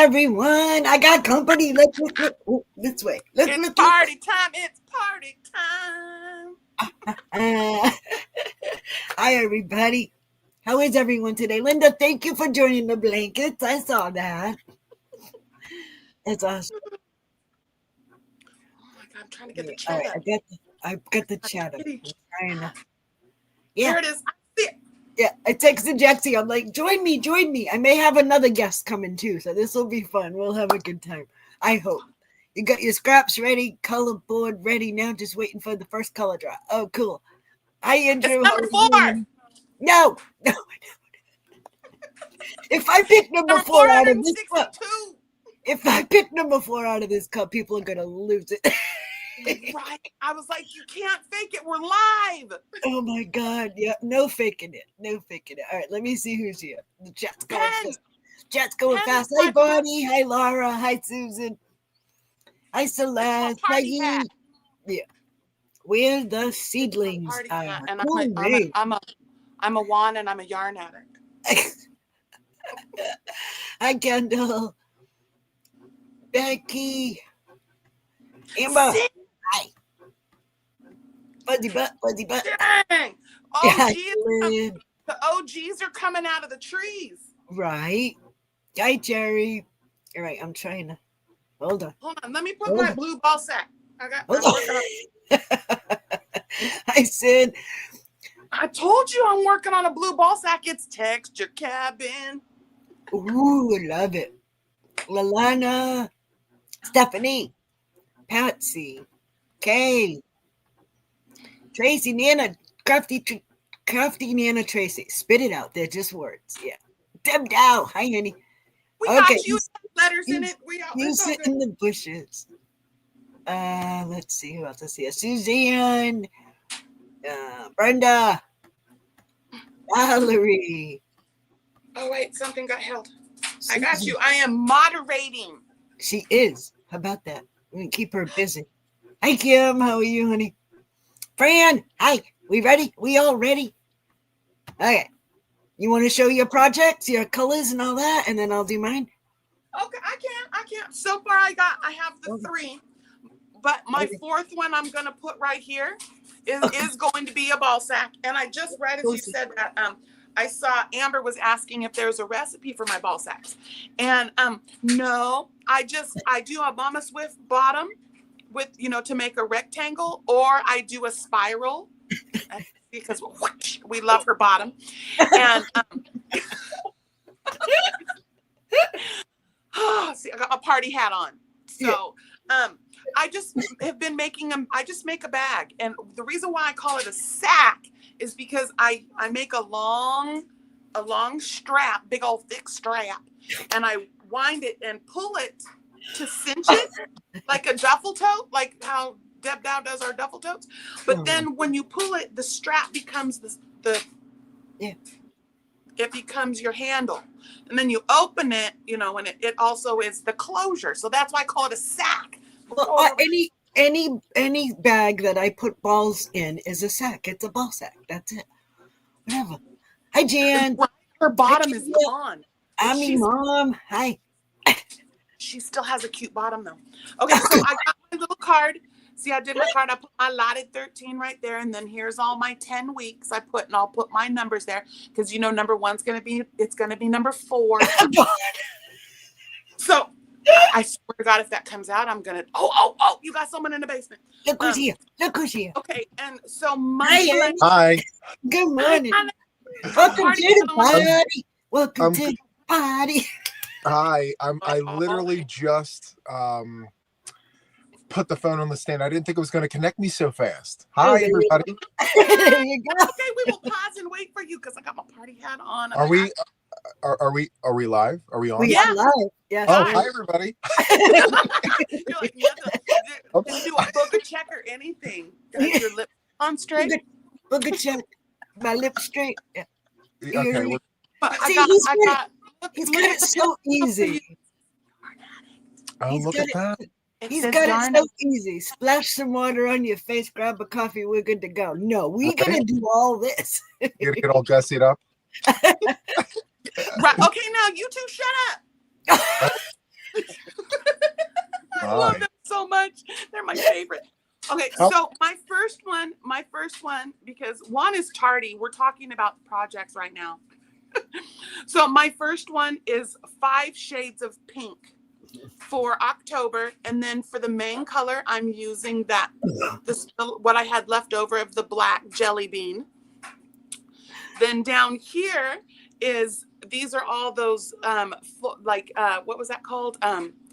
everyone. I got company. Look. Ooh, this way. It's party time. It's party time. Hi, everybody. How is everyone today? Linda, thank you for joining the blankets. I saw that. It's awesome. Oh my God, I'm trying to get the chat up. I got the chat up. Yeah. There it is. I see it. Yeah, I texted Jaxie. I'm like, join me. I may have another guest coming too, so this will be fun. We'll have a good time. I hope. You got your scraps ready, color board ready now, just waiting for the first color draw. Oh, cool. Hi, Andrew. It's number 4. No. If I pick number 4 out of this cup, if I pick number 4 out of this cup, people are gonna lose it. Right. I was like, you can't fake it. We're live. Oh my God. Yeah. No faking it. All right. Let me see who's here. The chat's going fast. Fast. Hi, Bonnie. Hi, Laura. Hi, Susan. Hi, Celeste. Hi, yeah. We're the seedlings. And I'm a wand and I'm a yarn addict. Hi, Kendall. Becky. Amber. Hi. Fuzzy butt. Dang. The OGs are coming out of the trees. Right. Hi, Jerry. All right, I'm trying to. Hold on. Let me put my blue ball sack. I said. I told you I'm working on a blue ball sack. It's Texture Cabin. Ooh, I love it. Lalana. Stephanie. Patsy. Kay. Tracy, Nana, crafty Nana, Tracy. Spit it out. They're just words. Yeah. Deb Dow. Hi, honey. We got you letters in it. You sit in the bushes. Let's see who else I see. Suzanne. Brenda. Valerie. Oh, wait. Something got held. I got you. I am moderating. She is. How about that? We can keep her busy. Hi, Kim. How are you, honey? Fran, hi. We ready? We all ready? Okay. You want to show your projects, your colors and all that, and then I'll do mine? Okay, I can't. So far, I have the 3. But my 4th one I'm going to put right here is going to be a ball sack. And I just read, as you said that, I saw Amber was asking if there's a recipe for my ball sacks. And no, I do a Mama Swift bottom with, to make a rectangle, or I do a spiral because we love her bottom. And see, I got my party hat on. So I just have been making them. I just make a bag. And the reason why I call it a sack is because I make a long strap, big old thick strap, and I wind it and pull it to cinch it like a duffel tote, like how Deb Dow does our duffel totes. But then when you pull it, the strap becomes it becomes your handle. And then you open it, and it also is the closure. So that's why I call it a sack. Well, any bag that I put balls in is a sack. It's a ball sack. That's it. Whatever. Hi, Jan. Her bottom is gone. I'm your mom. Hi. She still has a cute bottom though. Okay, so I got my little card. See, I did my card. I put my allotted 13 right there, and then here's all my 10 weeks. I'll put my numbers there because number 1's gonna be number 4. So I swear to God, if that comes out, I'm gonna. Oh! You got someone in the basement. Look who's here. Okay, and so Hi. Good morning. Welcome to the party. Welcome to the party. Hi. I literally just put the phone on the stand. I didn't think it was going to connect me so fast. Hi, everybody. There you go. Okay, we will pause and wait for you because I got my party hat on. Are we live? Are we on? We are live. Yes. Oh, hi, everybody. You're like, you can do a booger check or anything. Got your lips on straight? Booger check. My lips straight. Yeah. Okay. He's got it so easy. Oh, look at that. He's got it so easy. Splash some water on your face, grab a coffee, we're good to go. No, we're going to do all this. You're going to get all gussied up? Right. Okay, now you two shut up. I love them so much. They're my favorite. Okay, so my first one, because one is tardy. We're talking about projects right now. So my first one is 5 shades of pink for October, and then for the main color, I'm using what I had left over of the black jelly bean. Then down here these are all those what was that called?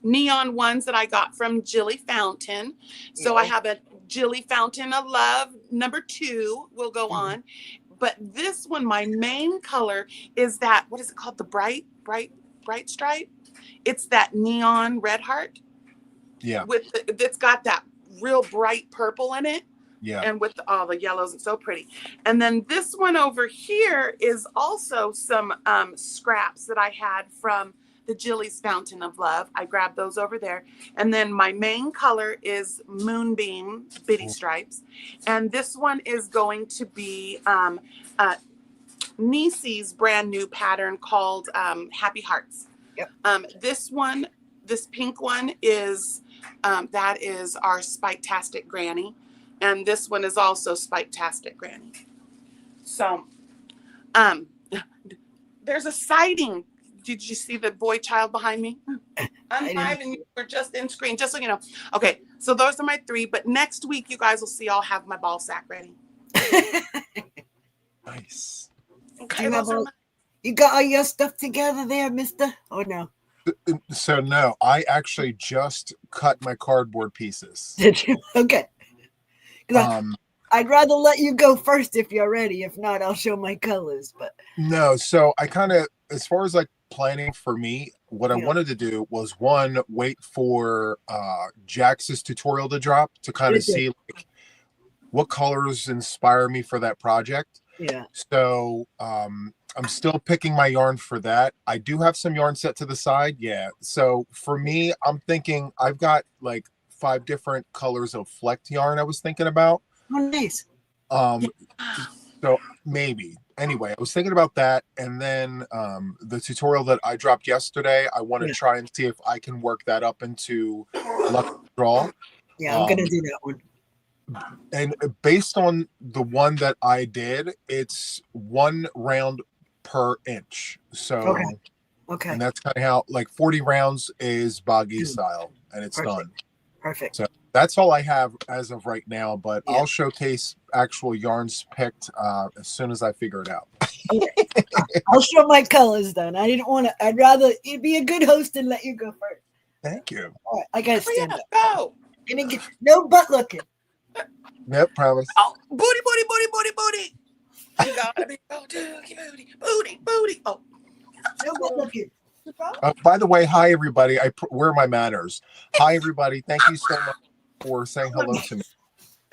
Neon ones that I got from Jilly Fountain. So I have a Jilly Fountain of Love number 2 will go on. But this one, my main color is that, what is it called? The bright stripe. It's that neon red heart. Yeah. It's got that real bright purple in it. Yeah. And with all the yellows, it's so pretty. And then this one over here is also some scraps that I had from the Jilly's Fountain of Love. I grabbed those over there. And then my main color is Moonbeam Bitty Stripes. And this one is going to be Nisi's brand new pattern called Happy Hearts. Yep. This pink one is, that is our SpikeTastic Granny. And this one is also SpikeTastic Granny. So, there's a sighting. Did you see the boy child behind me? I'm live and you were just in screen, just so you know. Okay, so those are my 3. But next week, you guys will see I'll have my ball sack ready. Nice. Okay, you got all your stuff together there, mister? Or no? So, no, I actually just cut my cardboard pieces. Did you? Okay. I'd rather let you go first if you're ready. If not, I'll show my colors. But no, so I kind of, as far as like planning for me, what I wanted to do was wait for Jax's tutorial to drop to kind of see like what colors inspire me for that project. Yeah. So I'm still picking my yarn for that. I do have some yarn set to the side. Yeah. So for me, I'm thinking I've got like 5 different colors of flecked yarn I was thinking about. Oh, nice. So maybe. Anyway, I was thinking about that. And then the tutorial that I dropped yesterday, I want to try and see if I can work that up into Luck Draw. Yeah, I'm going to do that one. And based on the one that I did, it's 1 round per inch. So, okay. And that's kind of how, like 40 rounds is Boggy style, and it's done. Perfect. So that's all I have as of right now, but I'll showcase actual yarns picked as soon as I figure it out. Okay. I'll show my colors then. I'd rather be a good host and let you go first. Thank you. All right, I got to stand up. Go. No butt looking. Yep, promise. Oh, booty. You gotta be booty. Oh. No butt looking. By the way, hi everybody. Where are my manners? Hi everybody. Thank you so much for saying hello to me.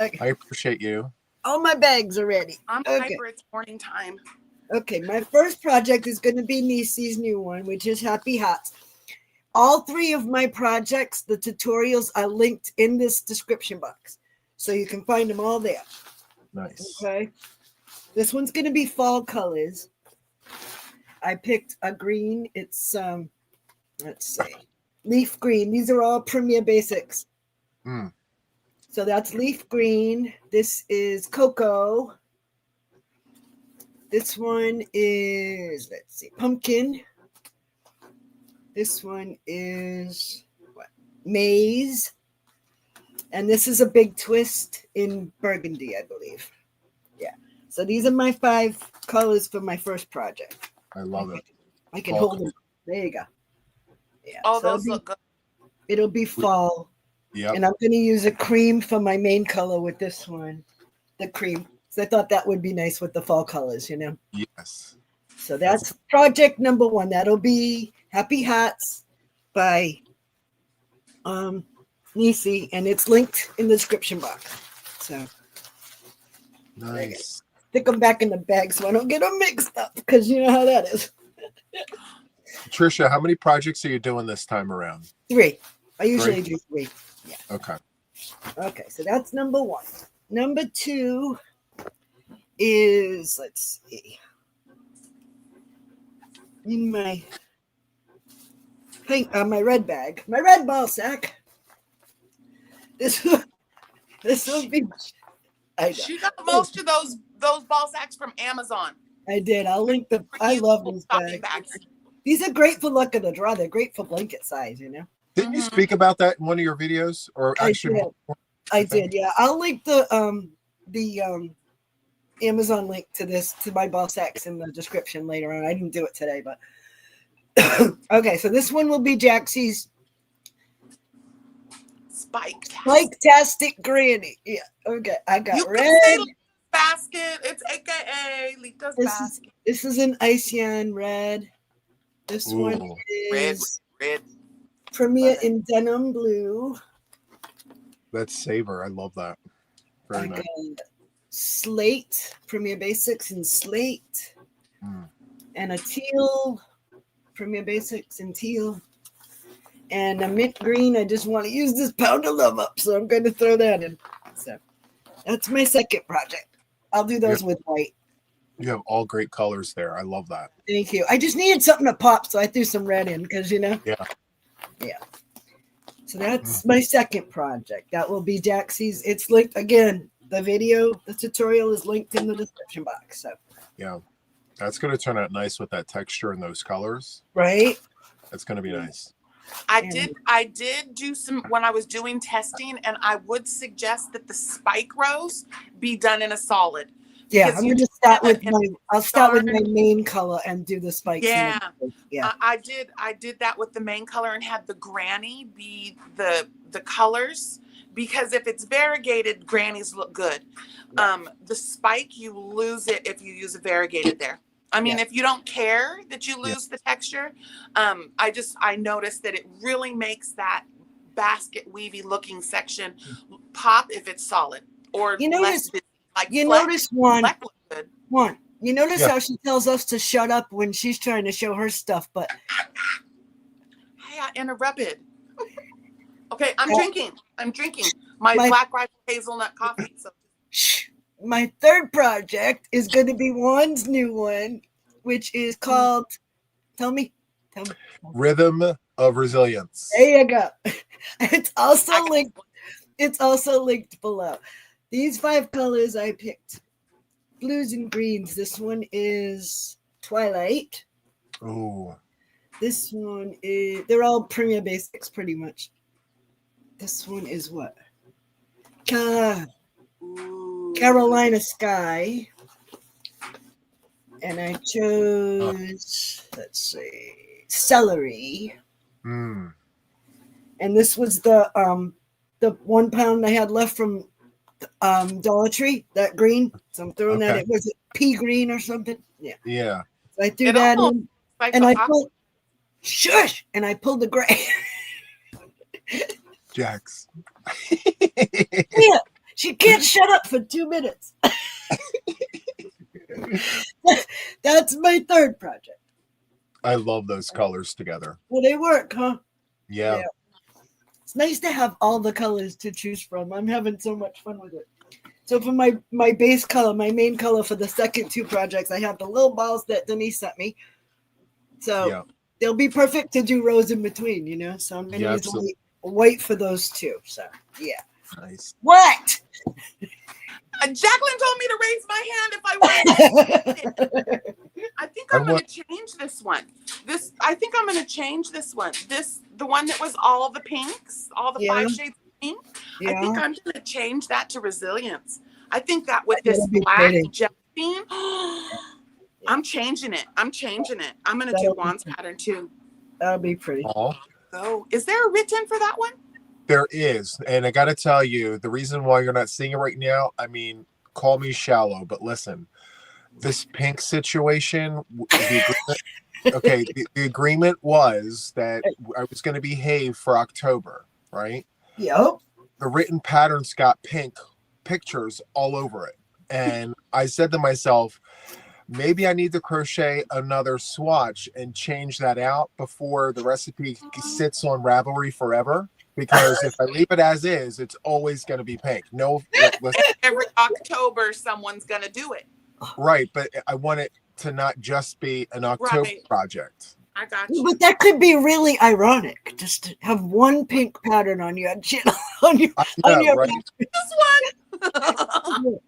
Okay. I appreciate you. All my bags are ready. I'm hyper. It's morning time. Okay, my first project is going to be Nisi's new one, which is Happy Hats. All 3 of my projects, the tutorials are linked in this description box, so you can find them all there. Nice. Okay. This one's going to be fall colors. I picked a green. It's let's see, leaf green. These are all Premier Basics. So that's leaf green. This is cocoa. This one is, let's see, pumpkin. This one is maize. And this is a big twist in burgundy, I believe. Yeah. So these are my 5 colors for my first project. I love it. I can hold them. There you go. Yeah. Oh, so those look good. It'll be fall. Yeah. And I'm going to use a cream for my main color with this one. The cream. So I thought that would be nice with the fall colors, you know? Yes. So that's project number 1. That'll be Happy Hats by Nisi. And it's linked in the description box. So. Nice. Stick them back in the bag so I don't get them mixed up, because you know how that is. Tricia, how many projects are you doing this time around? 3. I usually do 3. Yeah. Okay. Okay, so that's number 1. Number 2 is, let's see, in my pink my red bag, my red ball sack. This this will be. I know. She got most of those ball sacks from Amazon. I did. I'll link the. I love these bags. These are great for luck of the draw. They're great for blanket size. You know. Didn't you speak about that in one of your videos, or actually? I did. Yeah, I'll link the Amazon link to my ball sacks in the description later on. I didn't do it today, but okay. So this one will be Jaxie's SpikeTastic Granny. Yeah. Okay. I got you red. Can say basket. It's AKA Lita's basket. This is an Iceyan red. This one is red. Premier in denim blue. That's Saber. I love that. Very nice. Slate, Premier Basics in slate. And a teal, Premier Basics in teal. And a mint green. I just want to use this Pound of Love Up, so I'm going to throw that in. So that's my second project. I'll do those with white. You have all great colors there. I love that. Thank you. I just needed something to pop, so I threw some red in because, you know. Yeah. So that's my second project. That will be Jaxie's. It's linked again. The tutorial is linked in the description box. So yeah, that's going to turn out nice with that texture and those colors. Right. That's going to be nice. I did do some when I was doing testing, and I would suggest that the spike rows be done in a solid. Yeah, I'm going to start with my main color and do the spikes. Yeah. I did that with the main color and had the granny be the colors, because if it's variegated, grannies look good. The spike, you lose it if you use a variegated there. I mean, if you don't care that you lose the texture, I noticed that it really makes that basket weavy looking section pop if it's solid or less busy. Like you notice one. You notice how she tells us to shut up when she's trying to show her stuff, but hey, I interrupted. Okay, I'm drinking my Black Rifle hazelnut coffee. So. My third project is going to be Juan's new one, which is called. Tell me. Rhythm of Resilience. There you go. It's also linked. It's also linked below. These 5 colors I picked. Blues and greens. This one is Twilight. Oh. This one is. They're all Premier Basics, pretty much. This one is what? Carolina Sky. And I chose, let's see, Celery. And this was the 1 pound I had left from Dollar Tree, that green. So I'm throwing that in. Was it pea green or something? Yeah. Yeah. So I threw that in. And I pulled, shush! And I pulled the gray. Jax. Yeah. She can't shut up for 2 minutes. That's my third project. I love those colors together. Well, they work, huh? Yeah. It's nice to have all the colors to choose from. I'm having so much fun with it. So for my base color, my main color for the second 2 projects, I have the little balls that Denise sent me. So they'll be perfect to do rows in between, you know? So I'm going to use white for those 2. So, yeah. Nice. What? Jacqueline told me to raise my hand if I wanted. I think I'm going to change this one. I think I'm going to change this one. The one that was all the pinks, all the 5 shades of pink. I think I'm going to change that to Resilience. I think that with this black jelly bean, I'm changing it. I'm going to do Juan's pattern too. That'll be pretty. So, is there a written for that one? There is, and I got to tell you, the reason why you're not seeing it right now, I mean, call me shallow, but listen, this pink situation, the agreement was that I was going to behave for October, right? Yep. The written pattern's got pink pictures all over it, and I said to myself, maybe I need to crochet another swatch and change that out before the recipe sits on Ravelry forever. Because if I leave it as is, it's always going to be pink. Every October, someone's going to do it. Right, but I want it to not just be an October project. I got you. But that could be really ironic, just to have one pink pattern on your on your right? This one.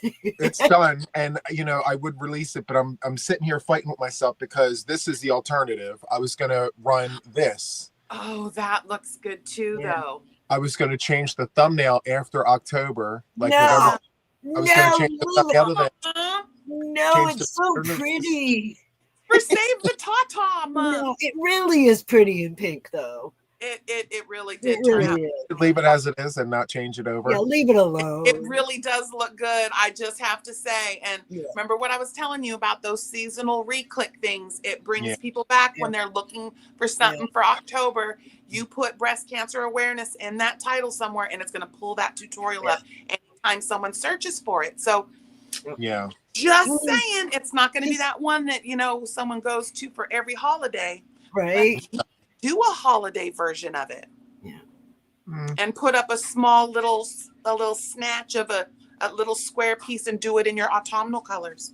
It's done, and I would release it, but I'm sitting here fighting with myself because this is the alternative. I was gonna run this. Oh, that looks good too, though. I was gonna change the thumbnail after October, like no, November. I was gonna change the thumbnail to that. No, it's so pretty. For Save the Tata month. No, it really is pretty in pink, though. It really did really turn out. Leave it as it is and not change it over. Yeah, leave it alone. It really does look good. I just have to say. And remember what I was telling you about those seasonal re-click things? It brings people back when they're looking for something for October. You put breast cancer awareness in that title somewhere, and it's going to pull that tutorial up anytime someone searches for it. So just saying, it's not going to be that one that someone goes to for every holiday. Right. Do a holiday version of it. And put up a little snatch of a little square piece and do it in your autumnal colors.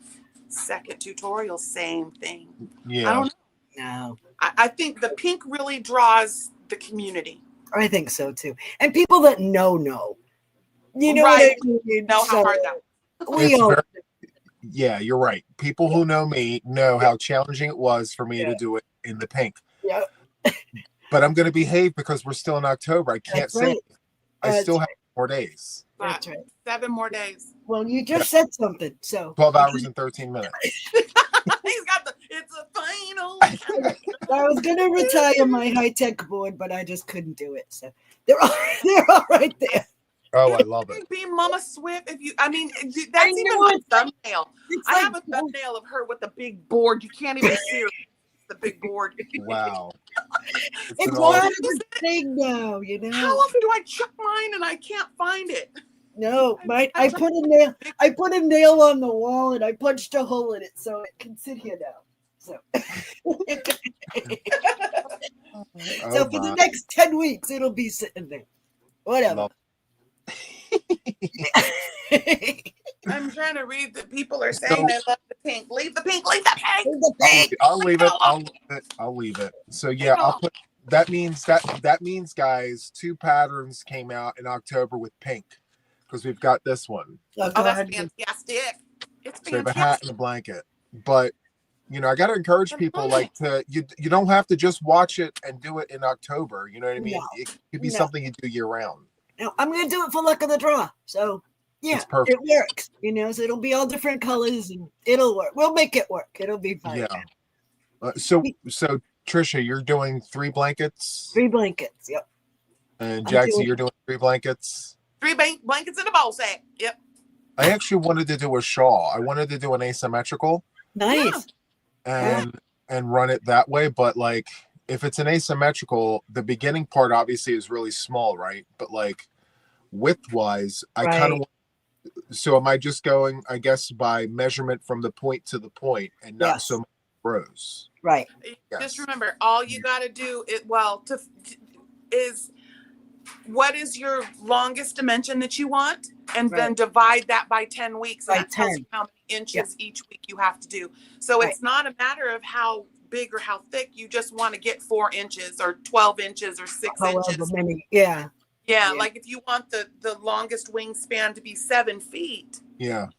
Second tutorial, same thing. I don't know. I think the pink really draws the community. I think so too. And people that know. You know right. what I mean? Know how hard that was. Yeah, you're right. People who know me know how challenging it was for me to do it in the pink. Yeah. But I'm going to behave because we're still in October. I can't say it. I still have more days. That's right. 7 more days. Well, you just said something. So 12 hours and 13 minutes. He's got it's a final. I was going to retire my high-tech board, but I just couldn't do it. So they're all right there. Oh, I love it. Be Mama Swift. That's even my thumbnail. I have a thumbnail of her with a big board. You can't even see her. The big board. Wow. It's part of the thing now, How often do I check mine and I can't find it? No, I put a nail on the wall and I punched a hole in it so it can sit here now. So, so for the next 10 weeks it'll be sitting there. Whatever. I'm trying to read that people are saying they love the pink. Leave the pink. Leave the pink. Leave the pink. I'll leave it. I'll leave it. So I'll put. That means guys, 2 patterns came out in October with pink because we've got this one. Oh, that's fantastic! It's fantastic. So we have a hat and a blanket, but I got to encourage people you don't have to just watch it and do it in October. You know what I mean? It could be something you do year round. No, I'm going to do it for luck of the draw. So, it works, so it'll be all different colors and it'll work. We'll make it work. It'll be fine. Yeah. So Trisha, you're doing 3 blankets? 3 blankets, yep. And Jaxie, you're doing 3 blankets? 3 blankets in a ball sack, yep. I actually wanted to do a shawl. I wanted to do an asymmetrical. Nice. And run it that way, but if it's an asymmetrical, the beginning part obviously is really small, right? But width-wise, I kind of. So am I just going, I guess, by measurement from the point to the point, and not so much rows? Right. Just remember, all you got to do is what is your longest dimension that you want, and then divide that by 10 weeks, and that tells you how many inches each week you have to do. So it's not a matter of how big or how thick. You just want to get 4 inches or 12 inches or 6 inches. Yeah, like if you want the longest wingspan to be 7 feet, then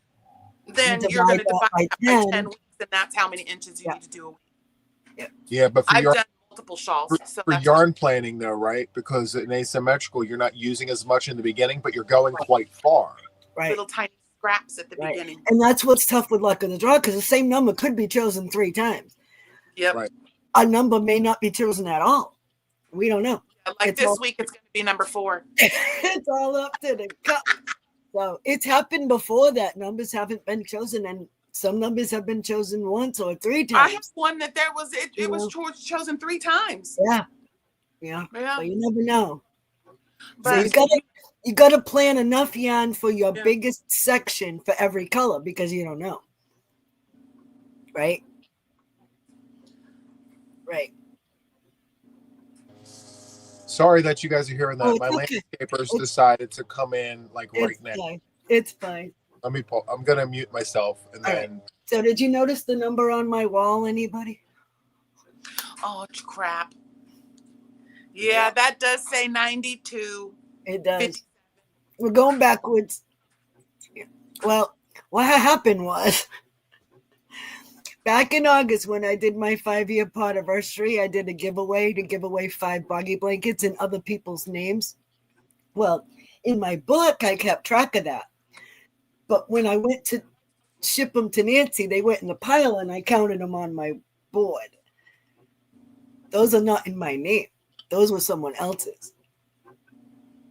you're going to divide that by 10 weeks, and that's how many inches you need to do a week. But I've done multiple shawls. For yarn planning though, right? Because in asymmetrical, you're not using as much in the beginning, but you're going quite far. Right. Little tiny scraps at the beginning. And that's what's tough with luck of the draw, because the same number could be chosen 3 times. Yep. Right. A number may not be chosen at all. We don't know. Like this week, it's going to be number 4. It's all up to the cup. So it's happened before that numbers haven't been chosen, and some numbers have been chosen once or 3 times. I have one that it was chosen 3 times. Yeah. So you never know. But so you gotta plan enough yarn for your biggest section for every color, because you don't know. Right. Sorry that you guys are hearing that. My landscapers decided to come in right now. Fine. It's fine. I'm gonna mute myself and then. So did you notice the number on my wall, anybody? Oh, crap. Yeah, that does say 92. It does. We're going backwards. Well, what happened was, back in August when I did my 5-year anniversary, I did a giveaway to give away 5 Boggy blankets in other people's names. Well, in my book, I kept track of that. But when I went to ship them to Nancy, they went in the pile and I counted them on my board. Those are not in my name. Those were someone else's.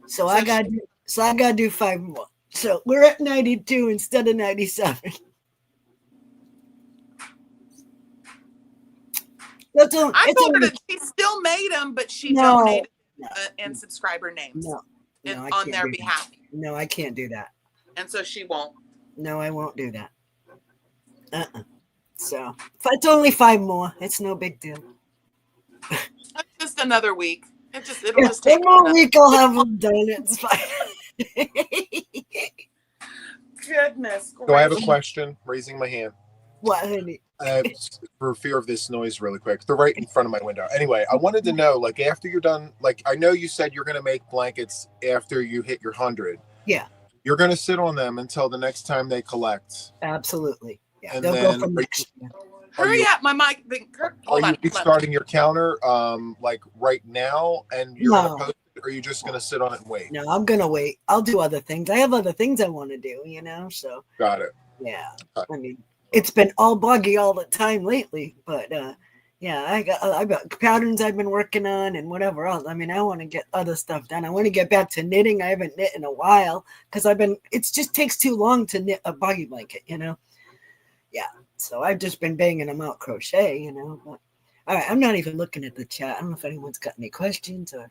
So I got to do 5 more. So we're at 92 instead of 97. I told her that she still made them, but she donated and subscriber names on their behalf. No, I can't do that. And so she won't. No, I won't do that. So it's only 5 more. It's no big deal. It's just another week. It'll just take 1 more week. I'll have them done. It's fine. Goodness. So I have a question. Raising my hand. What, honey? For fear of this noise, really quick. They're right in front of my window. Anyway, I wanted to know, like, after you're done, like, I know you said you're going to make blankets after you hit your 100. Yeah. You're going to sit on them until the next time they collect. Absolutely. Yeah. And they'll then go from next year. Hurry up, my mic. Are you restarting your counter like right now, and you're going to post it, or are you just going to sit on it and wait? No, I'm going to wait. I'll do other things. I have other things I want to do, so. Got it. Yeah. I mean, it's been all Boggy all the time lately, but yeah, I got patterns I've been working on and whatever else. I mean, I want to get other stuff done. I want to get back to knitting. I haven't knit in a while because it just takes too long to knit a Boggy blanket, Yeah. So I've just been banging them out crochet, But all right, I'm not even looking at the chat. I don't know if anyone's got any questions, or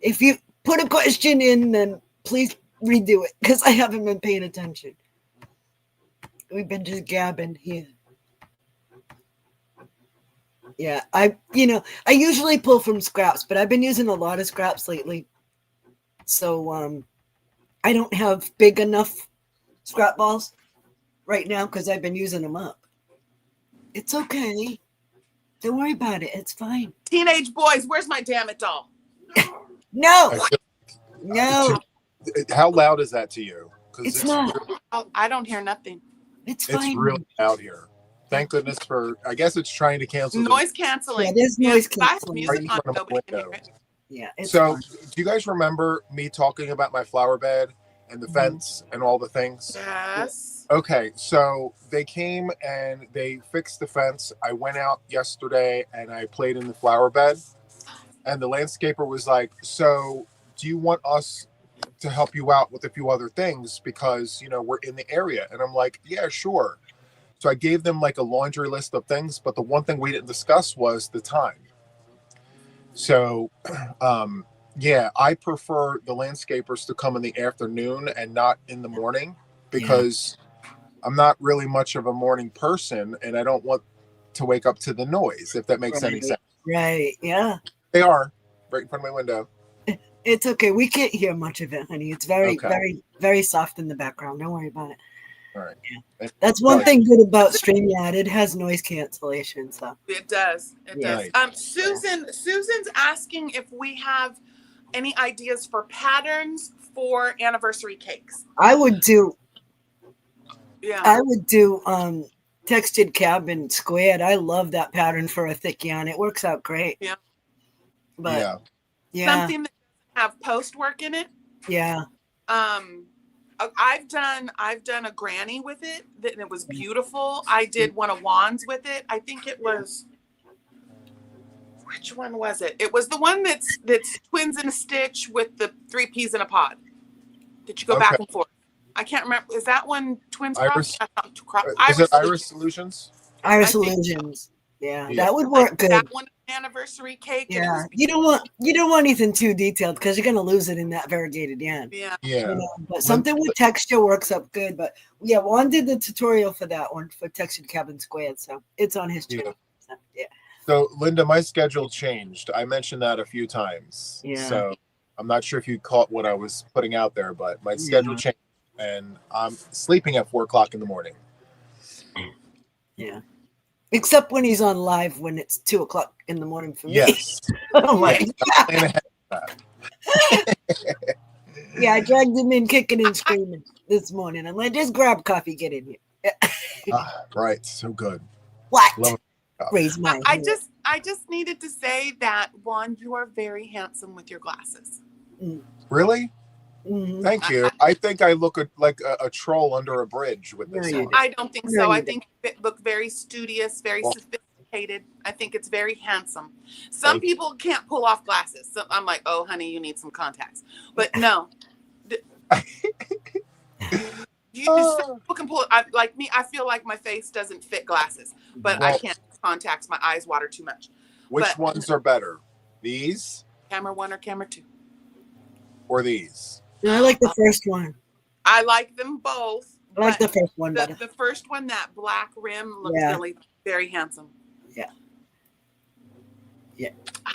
if you put a question in, then please redo it because I haven't been paying attention. We've been just gabbing here. Yeah, I usually pull from scraps, but I've been using a lot of scraps lately. So I don't have big enough scrap balls right now because I've been using them up. It's okay. Don't worry about it. It's fine. Teenage boys, where's my damn it doll? No. How loud is that to you? It's not. I don't hear nothing. It's fine. It's really loud here. Thank goodness for, I guess it's trying to cancel. Noise canceling. Yeah, there's noise canceling. Music on, nobody can hear it. Yeah. It's so fine. do you guys remember me talking about my flower bed and the fence and all the things? Yes. Okay, so they came and they fixed the fence. I went out yesterday and I played in the flower bed, and the landscaper was like, so do you want us to help you out with a few other things because we're in the area? And I'm like, yeah, sure. So I gave them like a laundry list of things, but the one thing we didn't discuss was the time. So yeah, I prefer the landscapers to come in the afternoon and not in the morning because I'm not really much of a morning person, and I don't want to wake up to the noise, if that makes any sense. Right, yeah. They are right in front of my window. It's okay. We can't hear much of it, honey. It's very, very, very soft in the background. Don't worry about it. All right. Yeah. That's one thing good about StreamYard. It has noise cancellation. So it does. It does. Susan's asking if we have any ideas for patterns for anniversary cakes. I would do textured cabin squared. I love that pattern for a thick yarn. It works out great. Yeah. But something that doesn't have post work in it. Yeah. I've done a granny with it, and it was beautiful. I did one of wands with it. I think it was, which one was it? It was the one that's twins in a stitch with the 3 peas in a pod. Did you go back and forth? I can't remember. Is that one twins? Iris? Is it Iris Solutions? Iris Solutions. Yeah, that would work good. That one anniversary cake. Yeah, you don't want anything too detailed because you're gonna lose it in that variegated yarn. Yeah. But something with texture works up good. But yeah, Juan did the tutorial for that one for textured cabin squared, so it's on his channel. Yeah. So Linda, my schedule changed. I mentioned that a few times. Yeah. So I'm not sure if you caught what I was putting out there, but my schedule changed, and I'm sleeping at 4 o'clock in the morning. Yeah. Except when he's on live when it's 2:00 in the morning for me. Yes. Oh my Yes. God. I'm ahead of that. Yeah, I dragged him in kicking and screaming this morning. I'm like, just grab coffee, get in here. Right. So good. What? Love it. Raise my I hand. just needed to say that, Juan, you are very handsome with your glasses. Really? Mhm. Thank you. I think I look like a troll under a bridge with No, this you on. don't. I don't think No, so. you I don't. think it look very studious, very Well, sophisticated. I think it's very handsome. Some Thank people can't pull off glasses. So I'm like, oh, honey, you need some contacts. But no, some people can pull. Like me, I feel like my face doesn't fit glasses, but I Well, can't contacts. My eyes water too much. which But ones are better? These camera 1 or camera 2? or these? No, I like the first one. I like them both. I like but the first one better. the first one, that black rim, looks Yeah. really very handsome. Yeah.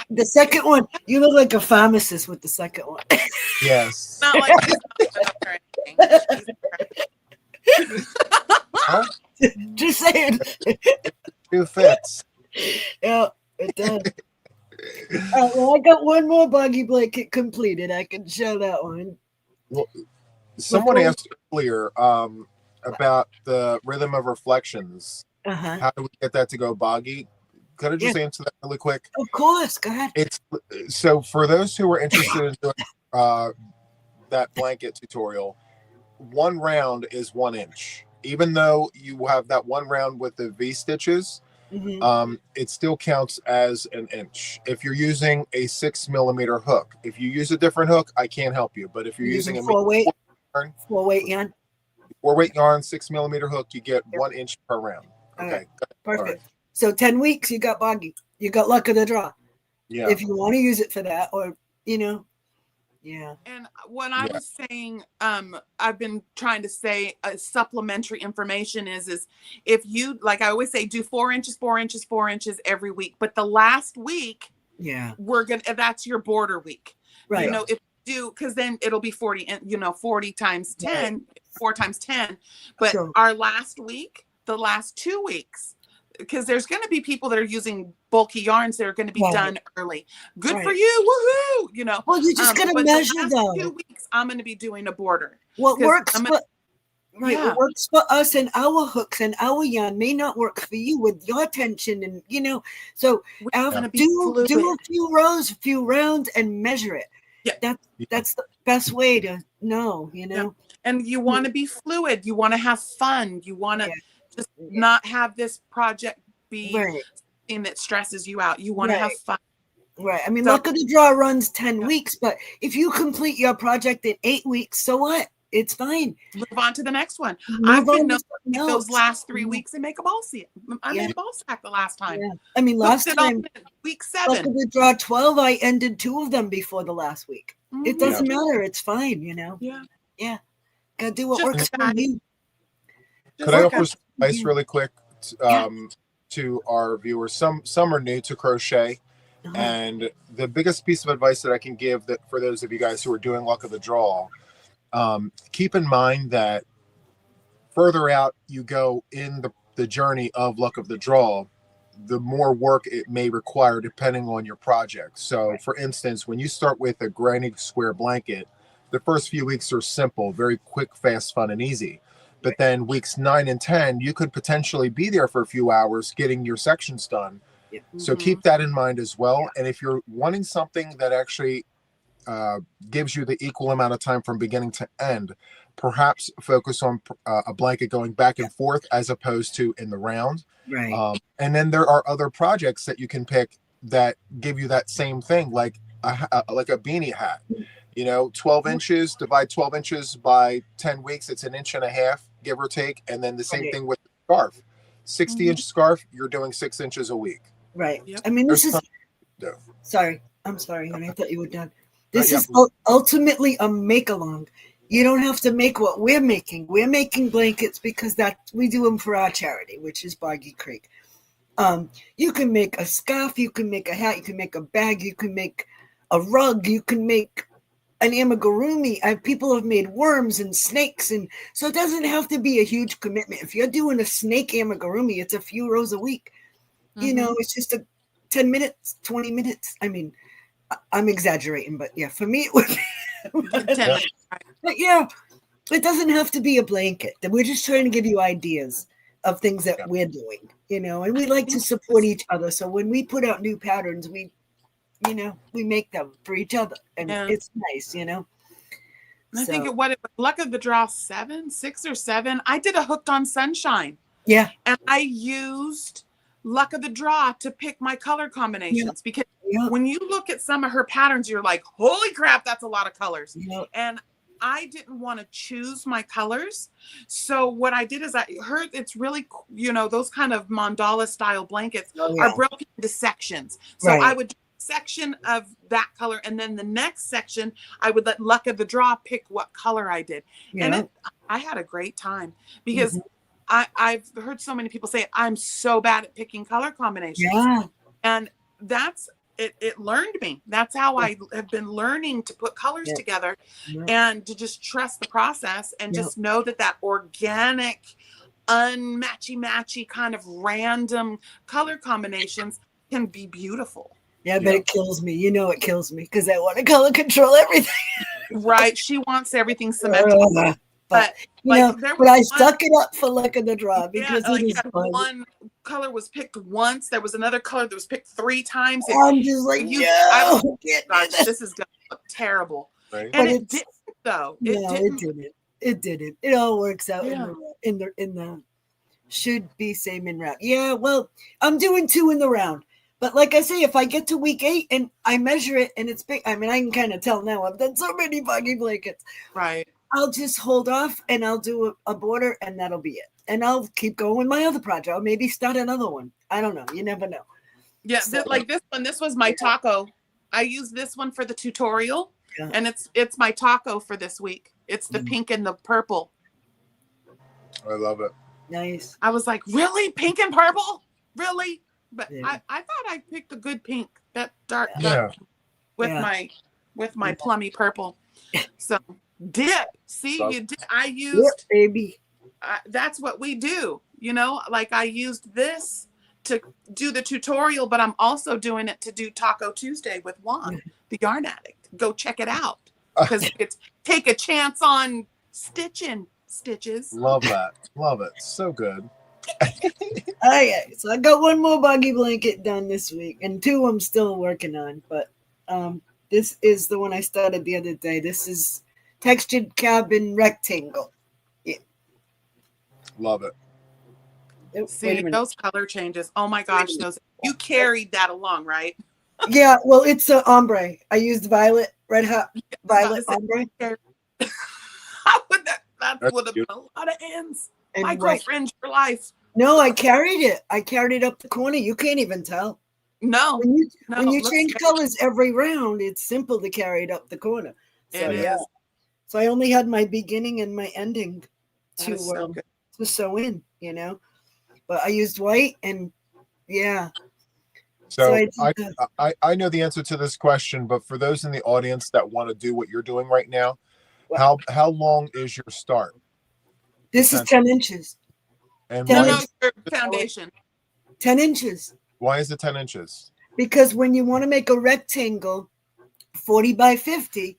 The second one, you look like a pharmacist with the second one. Yes. Not like she's not or anything. Huh? Just saying. Two fits. Yeah, it does. All right, well, I got one more buggy blanket completed. I can show that one. Well, someone Before- asked earlier about the rhythm of reflections. Uh-huh. How do we get that to go boggy? Could I just answer that really quick? Of course, go ahead. It's so for those who are interested in doing that blanket tutorial, one round is 1 inch. Even though you have that one round with the V stitches, it still counts as an inch. If you're using a 6mm hook, if you use a different hook, I can't help you. But if you're using a 4-weight yarn, 4-weight yarn. 4-weight yarn, 6mm hook, you get 1 inch per round. All Okay, right. all Perfect. right. So 10 weeks, you got boggy. You got luck of the draw. Yeah. If you want to use it for that, or yeah. And when I was saying, I've been trying to say supplementary information is if you, like I always say, do 4 inches, 4 inches, 4 inches every week. But the last week, that's your border week. Right. You know, if you do, because then it'll be 40, and 40 times 10, 4 times 10. But our last week, the last 2 weeks, because there's going to be people that are using bulky yarns that are going to be done early. Good for you, woohoo! Well, you just got to measure though. 2 weeks, I'm going to be doing a border. What works what works for us and our hooks and our yarn may not work for you with your tension, and so do a few rows, a few rounds, and measure it. Yeah, that's the best way to know. And you want to be fluid. You want to have fun. You want to just not have this project be something that stresses you out. You want to have fun. Right. I mean, luck of the draw runs 10 weeks, but if you complete your project in 8 weeks, so what? It's fine. Move on to the next one. I can know those last 3 weeks and make a ball sack. I made a ball sack the last time. Yeah. I mean, last time, week 7. Luck of the draw 12, I ended 2 of them before the last week. It doesn't matter. It's fine, Yeah. Gotta do what works for you. Could I offer some advice really quick to our viewers? Some are new to crochet. And the biggest piece of advice that I can give that for those of you guys who are doing luck of the draw, keep in mind that further out you go in the journey of luck of the draw, the more work it may require depending on your project. So for instance, when you start with a granny square blanket, the first few weeks are simple, very quick, fast, fun, and easy. But then weeks 9 and 10, you could potentially be there for a few hours getting your sections done. So keep that in mind as well. And if you're wanting something that actually gives you the equal amount of time from beginning to end, perhaps focus on a blanket going back and forth as opposed to in the round. Right. And then there are other projects that you can pick that give you that same thing, like a beanie hat. 12 inches, divide 12 inches by 10 weeks, it's 1.5 inches, give or take. And then the same thing with the scarf. 60-inch scarf, you're doing 6 inches a week. Right. I mean, this is... Sorry. I'm sorry, honey. I thought you were done. This is ultimately a make-along. You don't have to make what we're making. We're making blankets because we do them for our charity, which is Boggy Creek. You can make a scarf, you can make a hat, you can make a bag, you can make a rug, you can make an amigurumi. People have made worms and snakes, and so it doesn't have to be a huge commitment. If you're doing a snake amigurumi, it's a few rows a week. You know, it's just a 10 minutes, 20 minutes. I mean, I'm exaggerating, but yeah, for me it would be 10 minutes. But yeah, it doesn't have to be a blanket. We're just trying to give you ideas of things that we're doing, you know, and we like to support each other. So when we put out new patterns, we make them for each other, and it's nice, you know. I think it was luck of the draw 6 or 7. I did a hooked on sunshine. Yeah. And I used luck of the draw to pick my color combinations because when you look at some of her patterns, you're like, holy crap, that's a lot of colors. And I didn't want to choose my colors. So what I did is I heard it's really, you know, those kind of mandala style blankets are broken into sections. So I would do a section of that color. And then the next section, I would let luck of the draw pick what color I did. And I had a great time because I've heard so many people say, I'm so bad at picking color combinations. Yeah. And that's, it learned me. That's how I have been learning to put colors together and to just trust the process and just know that organic, unmatchy-matchy kind of random color combinations can be beautiful. Yeah, but it kills me. You know, it kills me because I want to color control everything. Right. She wants everything symmetrical. But I suck it up for luck of the draw because one color was picked once. There was another color that was picked 3 times. I'm just like, gosh, this is gonna look terrible. Right. And it didn't though. It didn't. It all works out in the should be same in round. Yeah, well, I'm doing 2 in the round. But like I say, if I get to week 8 and I measure it and it's big, I mean, I can kind of tell now. I've done so many Boggy blankets. Right. I'll just hold off and I'll do a border and that'll be it. And I'll keep going with my other project. I'll maybe start another one. I don't know. You never know. Yeah, like this one. This was my taco. I used this one for the tutorial, and it's my taco for this week. It's the pink and the purple. I love it. Nice. I was like, really? Pink and purple? Really? But I thought I picked a good pink. That dark with my plummy purple. So dip. See, you did. I used baby. That's what we do. You know, like I used this to do the tutorial, but I'm also doing it to do Taco Tuesday with Juan, the yarn addict. Go check it out because it's take a chance on stitches. Love that. Love it. So good. So I got 1 more Boggy blanket done this week, and 2 I'm still working on. But this is the one I started the other day. This is textured cabin rectangle. Yeah. Love it. See those color changes. Oh my gosh, you carried that along, right? Yeah, well, it's a ombre. I used violet, red hot violet ombre. That would have been a lot of ends. Micro fringe for life. No, I carried it. I carried it up the corner. You can't even tell. No. When you change colors every round, it's simple to carry it up the corner. So, it is. So I only had my beginning and my ending to sew in, you know. But I used white and So I know the answer to this question, but for those in the audience that want to do what you're doing right now, how long is your start? This is 10 inches. And your foundation. 10 inches. Why is it 10 inches? Because when you want to make a rectangle 40 by 50,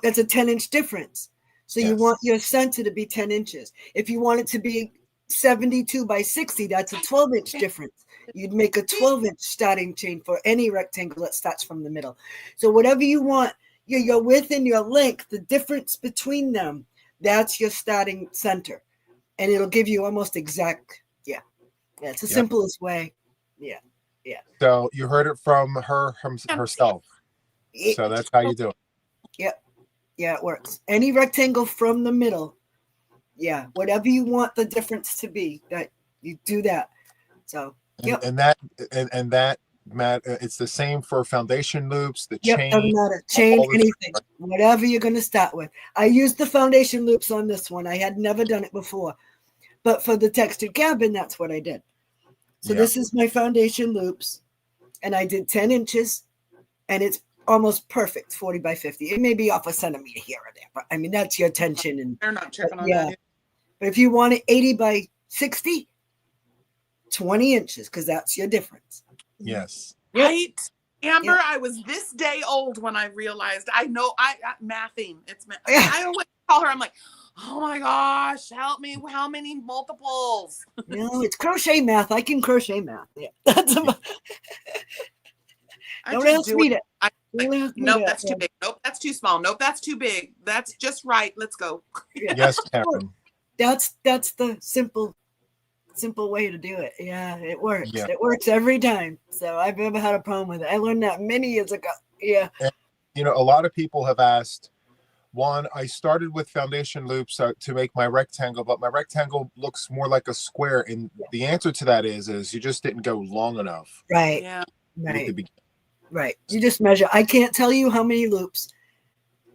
that's a 10-inch difference. So you want your center to be 10 inches. If you want it to be 72 by 60, that's a 12-inch difference. You'd make a 12-inch starting chain for any rectangle that starts from the middle. So whatever you want, your width and your length, the difference between them, that's your starting center. And it'll give you almost exact, it's the simplest way. Yeah. So you heard it from herself. So that's how you do it. Yep. Yeah, it works. Any rectangle from the middle. Yeah, whatever you want the difference to be, that you do that. So, and that Matt, it's the same for foundation loops, the chain. Doesn't matter. Chain, anything, whatever you're going to start with. I used the foundation loops on this one. I had never done it before, but for the textured cabin, that's what I did. So this is my foundation loops, and I did 10 inches, and it's almost perfect, 40 by 50. It may be off a centimeter here or there, but I mean, that's your tension. And they're not tripping on that. But if you want it 80 by 60, 20 inches, because that's your difference. Yes. Right, Amber. Yep. I was this day old when I realized. I know I mathing. Yeah. I always call her. I'm like, oh my gosh, help me! How many multiples? No, it's crochet math. I can crochet math. Yeah, that's about. I Don't just ask do me it. that. Don't ask me Nope, that. that's too big. Nope, that's too small. Nope, that's too big. That's just right. Let's go. Yeah. Yes, Karen. That's the simple way to do it. Yeah, it works. Yeah. It works every time. So I've never had a problem with it. I learned that many years ago. Yeah. And, you know, a lot of people have asked. One, I started with foundation loops to make my rectangle, but my rectangle looks more like a square. And the answer to that is you just didn't go long enough. Right. Yeah. Right. Right. You just measure. I can't tell you how many loops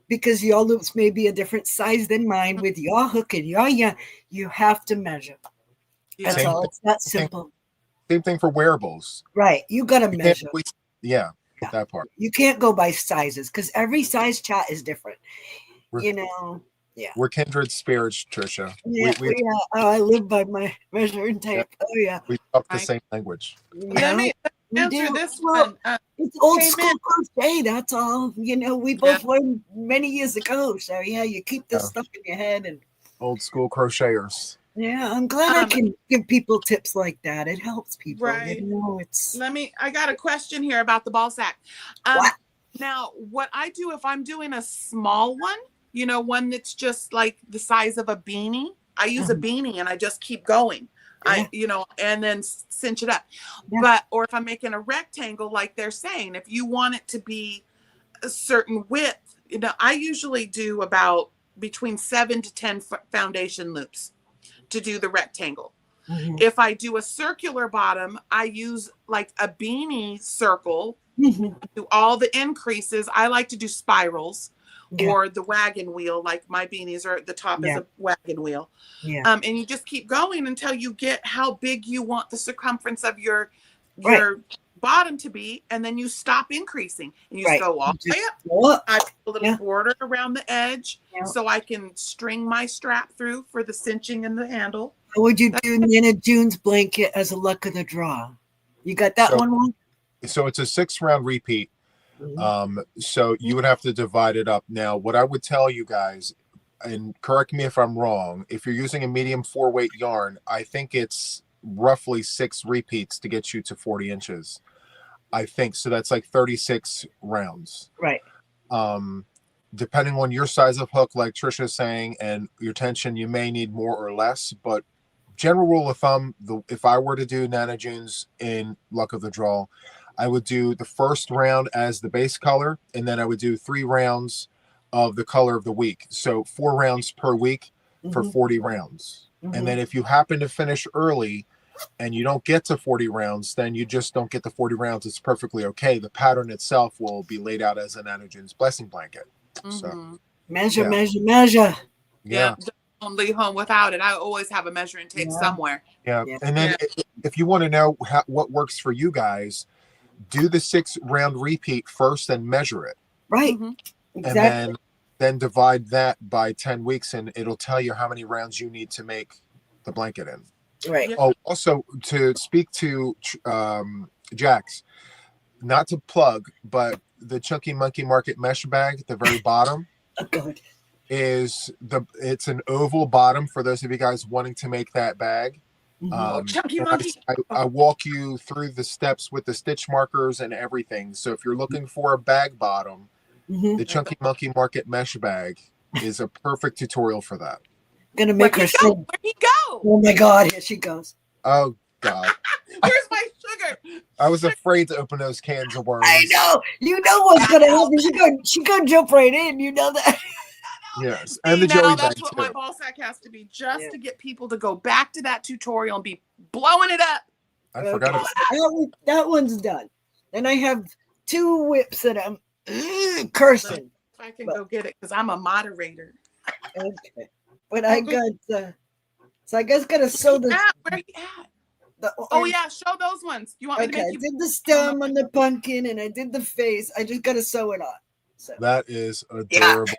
because your loops may be a different size than mine with your hook and your yarn. You have to measure. That's Same all. thing- It's that simple. Same thing for wearables. Right. You got to You can't measure. yeah, that part. You can't go by sizes because every size chart is different. We're- You know. Yeah. We're kindred spirits, Trisha. Yeah. We Yeah. Oh, I live by my measuring tape. Oh yeah. we talk the Right. same language. Let me we answer do. this Well, one. it's old Came school in. crochet. That's all. You know, we both learned many years ago. So yeah, you keep this stuff in your head, and Old school crocheters. yeah, I'm glad I can give people tips like that. It helps people. Right. You know, it's I got a question here about the ball sack. What? Now, what I do if I'm doing a small one, you know, one that's just like the size of a beanie, I use a beanie and I just keep going. Yeah. You know, and then cinch it up. Yeah. But, or if I'm making a rectangle, like they're saying, if you want it to be a certain width, you know, I usually do about between 7 to 10 foundation loops to do the rectangle. Mhm. If I do a circular bottom, I use like a beanie circle, do all the increases. I like to do spirals. Yeah. Or the wagon wheel, like my beanies are at the top is a wagon wheel. Yeah. And you just keep going until you get how big you want the circumference of your bottom to be, and then you stop increasing and you just go all the way up. I put a little border around the edge so I can string my strap through for the cinching and the handle. How would you do Nana June's blanket as a luck of the draw? You got that one? So it's a 6-round repeat. So you would have to divide it up. Now, what I would tell you guys, and correct me if I'm wrong, if you're using a medium 4-weight yarn, I think it's roughly 6 repeats to get you to 40 inches. I think so. That's like 36 rounds. Right. Depending on your size of hook, like Trisha is saying, and your tension, you may need more or less. But general rule of thumb, if I were to do Nana June's in Luck of the Draw, I would do the first round as the base color, and then I would do 3 rounds of the color of the week. So 4 rounds per week for 40 rounds. And then if you happen to finish early and you don't get to 40 rounds, then you just don't get the 40 rounds. It's perfectly okay. The pattern itself will be laid out as an Nana June's blessing blanket. So measure. Yeah. Don't leave home without it. I always have a measuring tape somewhere. Yeah. And then if you want to know what works for you guys, do the 6-round repeat first and measure it. Right. Exactly. And then divide that by 10 weeks and it'll tell you how many rounds you need to make the blanket in. Right. Oh, also to speak to Jax, not to plug, but the Chunky Monkey Market mesh bag at the very bottom is it's an oval bottom for those of you guys wanting to make that bag. Chunky Monkey. I walk you through the steps with the stitch markers and everything. So if you're looking for a bag bottom, the Chunky Monkey Market mesh bag is a perfect tutorial for that. Gonna make her sing. Where'd he go? Oh my God, here she goes. Oh God. Where's my sugar? I was afraid to open those cans of worms. I know. You know what's gonna happen. She gonna jump right in. You know that. Yes, and the jelly bag that's what my ball sack has to be, just to get people to go back to that tutorial and be blowing it up. I forgot about that one's done. Then I have 2 whips that I'm cursing. If I can go get it, because I'm a moderator. Okay, but I got so I guess gotta sew this. Where you at? Show those ones. You want me to make you? I did the stem on the pumpkin and I did the face. I just gotta sew it on. So that is adorable.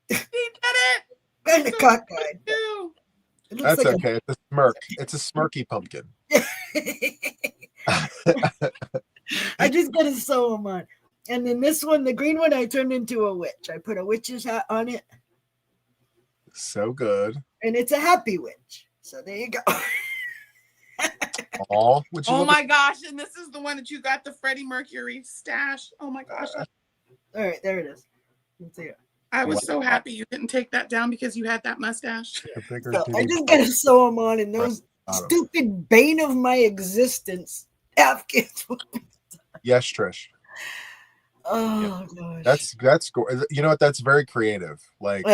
He did it. Kind of cockeyed. That's like okay. It's a smirk. It's a smirky pumpkin. I just gotta sew them on. And then this one, the green one, I turned into a witch. I put a witch's hat on it. So good. And it's a happy witch. So there you go. Oh my gosh. And this is the one that you got the Freddie Mercury stash. Oh my gosh. All right, there it is. Let's see it. I was so happy you didn't take that down because you had that mustache. So I just gotta sew them on, and those stupid bane of my existence, Afghans. Yes, Trish. Oh gosh. That's you know what? That's very creative. Like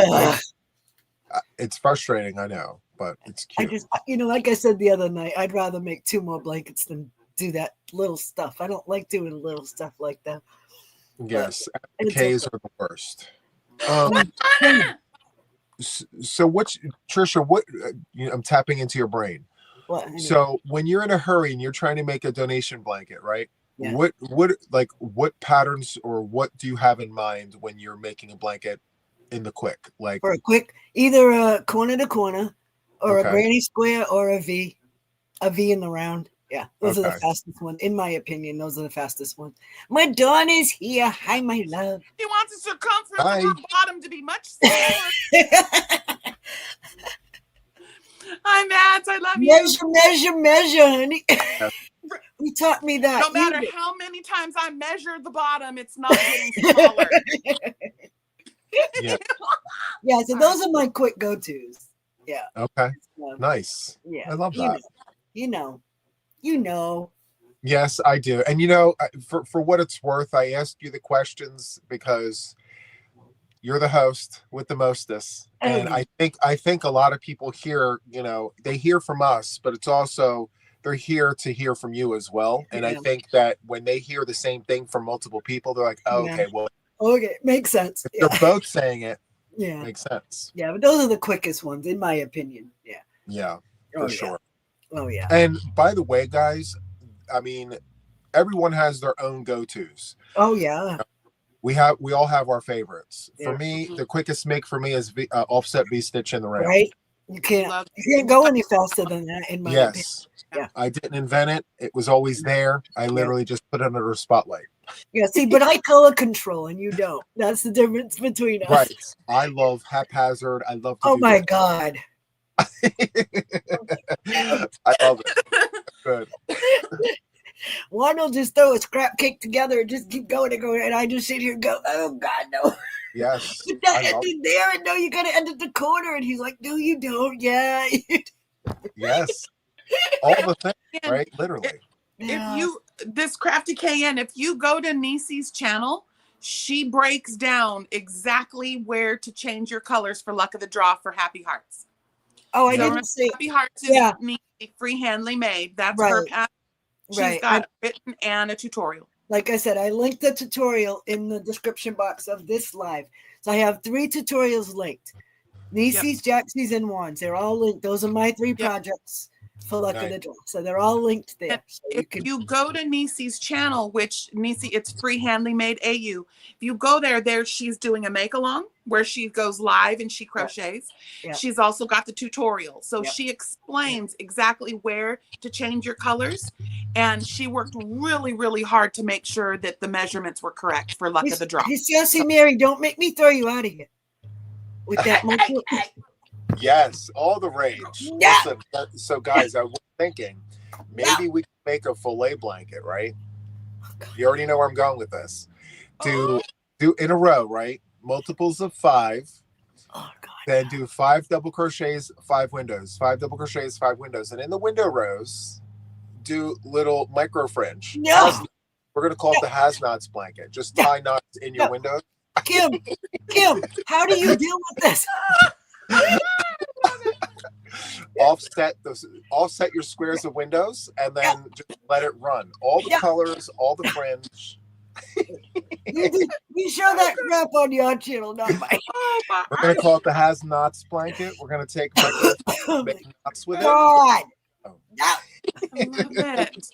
it's frustrating, I know, but it's cute. I just, like I said the other night, I'd rather make 2 more blankets than do that little stuff. I don't like doing little stuff like that. Yes, K's are the worst. So Trisha, I'm tapping into your brain. What? So when you're in a hurry and you're trying to make a donation blanket, right? Yeah. What patterns or what do you have in mind when you're making a blanket in the quick? Like for a quick, either a corner to corner or a granny square or a V in the round. Yeah, those are the fastest ones. In my opinion, those are the fastest ones. My dawn is here. Hi, my love. He wants the circumference of her bottom to be much smaller. Hi, Matt. I love you. Measure, honey. He taught me that. No matter how many times I measure the bottom, it's not getting smaller. Yeah, so those are my quick go-tos. Yeah. Okay. Nice. Yeah. I love that. You know. Yes, I do. And for what it's worth, I asked you the questions because you're the host with the mostest. And I think a lot of people here, they hear from us, but it's also they're here to hear from you as well. And I think that when they hear the same thing from multiple people, they're like, oh, okay, well, makes sense. If they're both saying it, yeah, makes sense. Yeah, but those are the quickest ones, in my opinion. Yeah. Yeah, for sure. Oh yeah. And by the way, guys, I mean, everyone has their own go-tos. Oh yeah. We all have our favorites. Yeah. For me, the quickest make for me is offset V-stitch in the rail. Right. You can't go any faster than that, in my opinion. Yeah. I didn't invent it. It was always there. I literally just put it under a spotlight. Yeah, see, but I color control and you don't. That's the difference between us. Right. I love haphazard. I love to my God. I love it. Good. One will just throw a scrap cake together and just keep going and going, and I just sit here and go, oh God, no. Yes. Put that ended there, and no, you gotta end at the corner. And he's like, no, you don't. Yeah. Yes. All the things, right? Literally. This Crafty KN, if you go to Nisi's channel, she breaks down exactly where to change your colors for Luck of the Draw for Happy Hearts. Oh, I didn't see. Happy Hearts is Nisi freehandly made. That's her pattern. She's got it written and a tutorial. Like I said, I linked the tutorial in the description box of this live. So I have 3 tutorials linked. Nisi's, Jaxie's, and Wands. They're all linked. Those are my 3 projects for Luck of the Draw. So they're all linked there. So if you go to Nisi's channel, which Nisi, it's freehandly made AU. If you go there she's doing a make along where she goes live and she crochets. Yep. She's also got the tutorial. So she explains exactly where to change your colors. And she worked really, really hard to make sure that the measurements were correct for Luck of the Draw. See, Mary, don't make me throw you out of here with that. Yes, all the rage. Yeah. Listen, so guys, I was thinking maybe we can make a fillet blanket, right? You already know where I'm going with this. To do in a row, right? Multiples of 5. Oh God. Then do 5 double crochets, 5 windows, 5 double crochets, 5 windows, and in the window rows, do little micro fringe. No. We're gonna call it the has-nots blanket. Just tie knots in your windows. Kim, how do you deal with this? Offset your squares of windows and then just let it run. All the colors, all the fringe. You show that crap on your channel, not mine. We're gonna call it the has-nots blanket. We're gonna take make knots with it. God. Oh. No. I love it.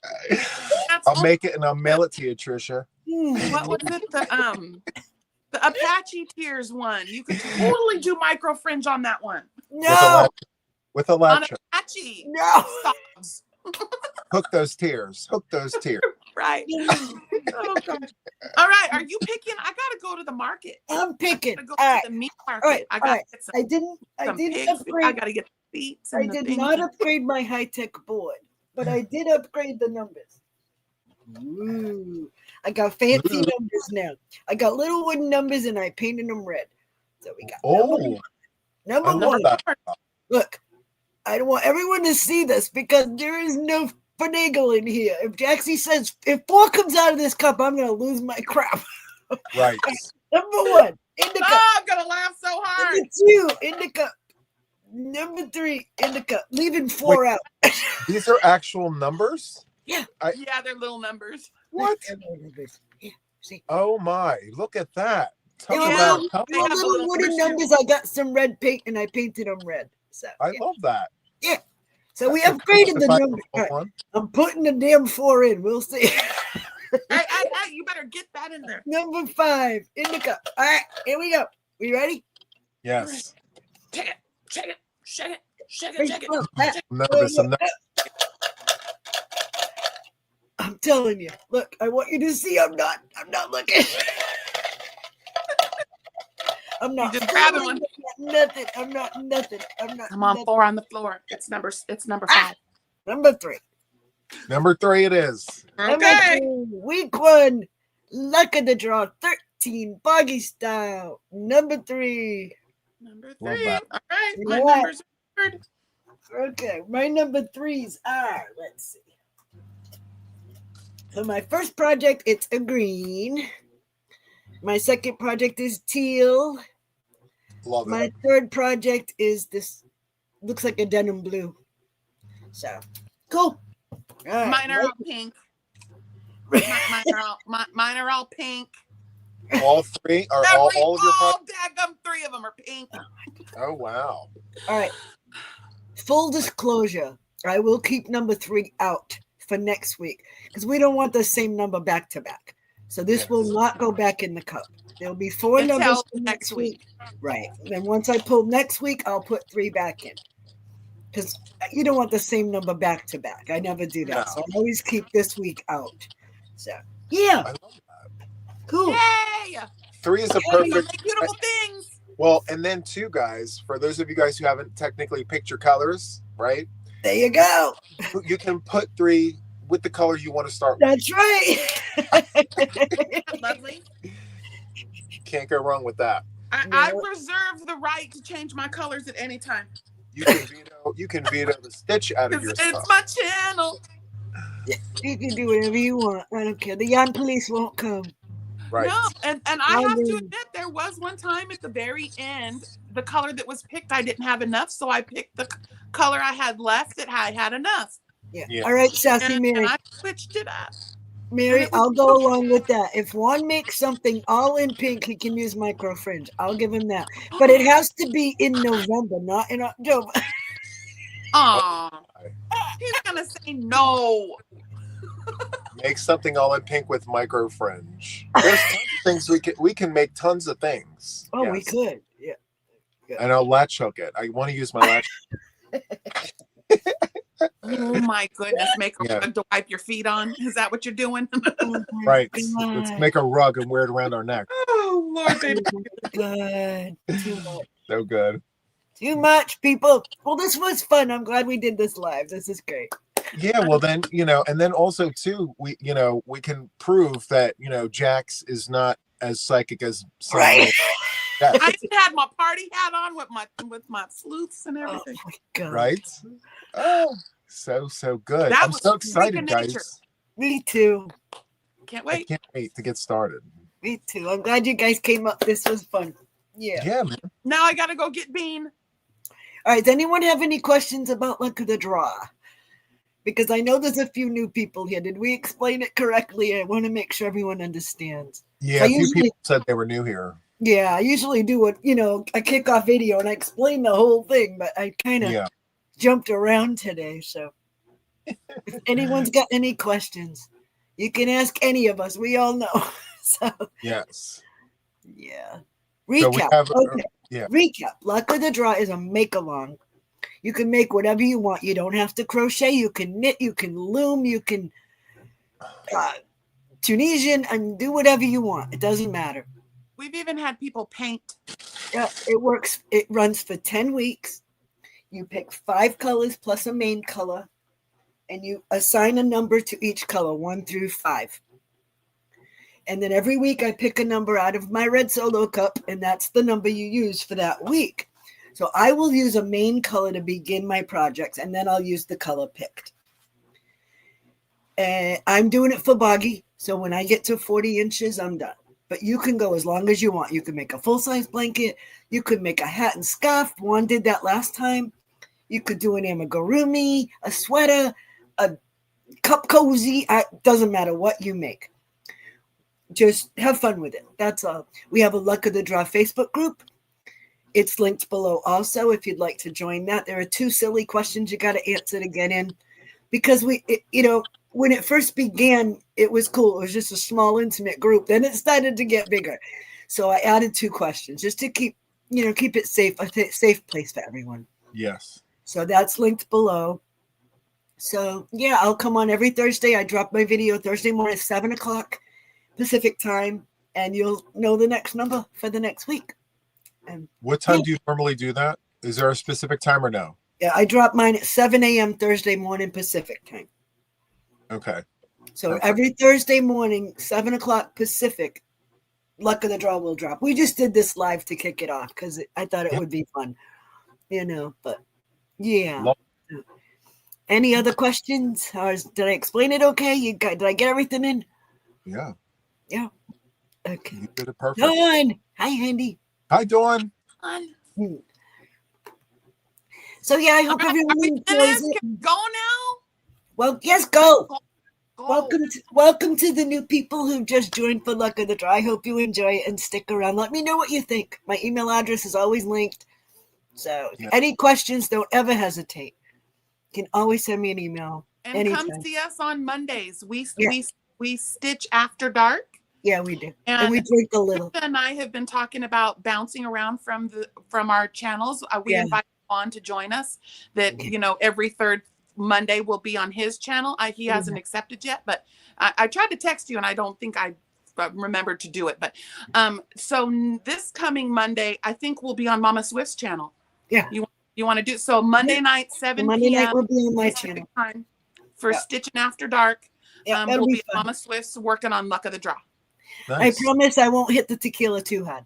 I'll make it and I'll mail it to you, Trisha. What was it? The Apache Tears one. You could totally do micro fringe on that one. No. With a latch. On Apache. No. Hook those tears. Hook those tears. Right. Oh gosh. All right. Are you picking? I gotta go to the market. I'm picking. I gotta go All to right. the meat market. All right. I All gotta right. get I didn't some pigs. upgrade. I gotta get the feet I and the did things. not upgrade my high-tech board, but I did upgrade the numbers. Ooh. I got fancy Ooh. numbers now. I got little wooden numbers and I painted them red. So we got Oh, number I love one. that. Look, I don't want everyone to see this because there is no finagling here. If Jaxie says, if 4 comes out of this cup, I'm going to lose my crap. Right. Number 1, in the cup. Oh, I'm gonna laugh so hard. Number 2, in the cup. Number 3, in the cup. Leaving 4 out. These are actual numbers? Yeah. Yeah, they're little numbers. What? Yeah, see. Oh my, look at that. Talk They were about little, color. they were little wooden numbers. I got some red paint and I painted them red. So I love that. Yeah. So we That's upgraded the if I number. ever want one. I'm putting the damn 4 in. We'll see. Hey, you better get that in there. Number 5 in the cup. All right, here we go. We ready? Yes. Check it. Check it. Check it. Check it. Check it. I'm nervous. I'm telling you. Look, I want you to see. I'm not looking. I'm not. You just grabbing one. Nothing. I'm not nothing. I'm not. Come on, nothing. 4 on the floor. It's number 5. Number 3. Number 3 it is. Okay. Week 1. Luck of the draw. 13. Boggy style. Number 3. Number Love 3. that. All right. You My know what? numbers are good. Okay. My number 3s are. Let's see. So my first project, it's a green. My second project is teal. Love My it. third project is this. Looks like a denim blue. So cool. All right. Mine are all pink. Mine are all pink. All 3 are all of your projects? Daggum, 3 of them are pink. Oh wow. All right. Full disclosure, I will keep number 3 out for next week because we don't want the same number back to back. So this will not go back in the cup. There'll be 4 Until numbers for next week. Right. Then once I pull next week, I'll put 3 back in. Because you don't want the same number back to back. I never do that. No. So I always keep this week out. So yeah. I love that. Cool. Yay! 3 is a We're gonna perfect. make beautiful things. Well, and then 2 guys, for those of you guys who haven't technically picked your colors, right? There you go. You can put 3 with the color you want to start with. That's right. Lovely. Can't go wrong with that. I reserve the right to change my colors at any time. You can veto the stitch out of your It's stuff. my channel. You can do whatever you want. I don't care. The young police won't come. Right. No, and I have to admit, there was one time at the very end, the color that was picked, I didn't have enough, so I picked the color I had left that I had enough. Yeah. All right, Sassy Mary. And I switched it up. Mary, I'll go along with that. If Juan makes something all in pink, he can use micro fringe. I'll give him that. But it has to be in November, not in October. Aw. He's gonna say no. Make something all in pink with micro fringe. There's tons of things we can make tons of things. Oh, we Yes. could. Yeah. And I'll latch hook it. I want to use my latch. Oh my goodness, make a Yeah. rug to wipe your feet on. Is that what you're doing? Oh my Right. God. Let's make a rug and wear it around our neck. Oh Lord, baby. Good. Too much. So good. Too much, people. Well, this was fun. I'm glad we did this live. This is great. Yeah, well then, and then also too, we can prove that, Jax is not as psychic as some Right. Jax, I even had my party hat on with my sleuths and Oh everything. my God. right? Oh, so good. That I'm was so excited, freaking nature. guys. Me too. Can't I wait. can't wait to get started. Me too. I'm glad you guys came up. This was fun. Yeah. Yeah, man. Now I gotta go get Bean. All right. Does anyone have any questions about Luck of the Draw? Because I know there's a few new people here. Did we explain it correctly? I want to make sure everyone understands. Yeah, I a few usually- people said they were new here. Yeah, I usually do a kickoff video and I explain the whole thing, but I kind of Yeah. jumped around today. So if anyone's got any questions, you can ask any of us. We all know. So Yes. yeah. So we Recap. have Okay. yeah. Recap. Luck of the Draw is a make-along. You can make whatever you want. You don't have to crochet. You can knit. You can loom. You can Tunisian and do whatever you want. It doesn't matter. We've even had people paint. Yeah, it works. It runs for 10 weeks. You pick 5 colors plus a main color, and you assign a number to each color, 1 through 5. And then every week I pick a number out of my red solo cup, and that's the number you use for that week. So I will use a main color to begin my projects, and then I'll use the color picked. And I'm doing it for Boggy, so when I get to 40 inches, I'm done. But you can go as long as you want. You can make a full-size blanket. You could make a hat and scarf. Juan did that last time. You could do an amigurumi, a sweater, a cup cozy. Doesn't matter what you make. Just have fun with it. That's all. We have a Luck of the Draw Facebook group. It's linked below also if you'd like to join that. There are 2 silly questions you got to answer to get in. Because when it first began, it was cool. It was just a small, intimate group. Then it started to get bigger. So I added 2 questions just to keep it safe, a safe place for everyone. Yes. So that's linked below. So, yeah, I'll come on every Thursday. I drop my video Thursday morning at 7 o'clock Pacific time, and you'll know the next number for the next week. And what time do you normally do that? Is there a specific time or no? Yeah, I drop mine at 7 a.m. Thursday morning Pacific time. Okay. So every Thursday morning, 7 o'clock Pacific, Luck of the Draw will drop. We just did this live to kick it off because I thought it would be fun, but yeah. Any other questions? Or did I explain it okay? Did I get everything in? Yeah. Yeah. Okay. You did it perfect. Dawn. Hi, Andy. Hi, Dawn. So, yeah, I hope everyone enjoys it. Can we go now? Well, yes, go. Welcome to the new people who just joined for Luck of the Draw. I hope you enjoy it and stick around. Let me know what you think. My email address is always linked. So any questions, don't ever hesitate. You can always send me an email. And anytime. Come see us on Mondays. We stitch after dark. Yeah, we do. And we drink a little. Krista and I have been talking about bouncing around from our channels. We invite Juan to join us. That every third Monday will be on his channel. He hasn't accepted yet, but I tried to text you and I don't think I remembered to do it. But so this coming Monday, I think we'll be on Mama Swift's channel. Yeah. You want to do so Monday night, 7 Monday p.m. night will be on my channel. Time for Stitching After Dark. We'll be at Mama Swift's working on Luck of the Draw. Nice. I promise I won't hit the tequila too hard.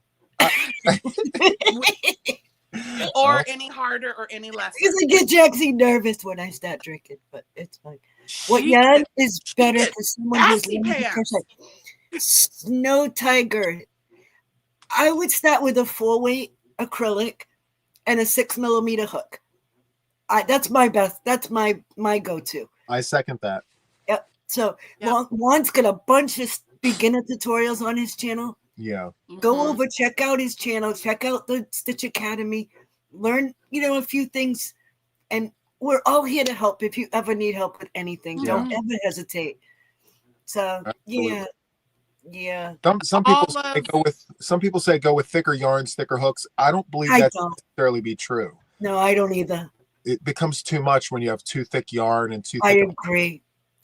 Or any harder or any less. Because I get Jaxie nervous when I start drinking, but it's fine. What is better for someone who's learning to crochet? Snow Tiger. I would start with a 4-weight acrylic and a 6mm hook. That's my best. That's my go-to. I second that. Yep. So Juan's got a bunch of beginner tutorials on his channel. Yeah. Go over, check out his channel, check out the Stitch Academy, learn, a few things. And we're all here to help if you ever need help with anything. Don't ever hesitate. So, absolutely. Yeah. Some people say go with thicker yarns, thicker hooks. I don't believe that to necessarily be true. No, I don't either. It becomes too much when you have too thick yarn and too thick.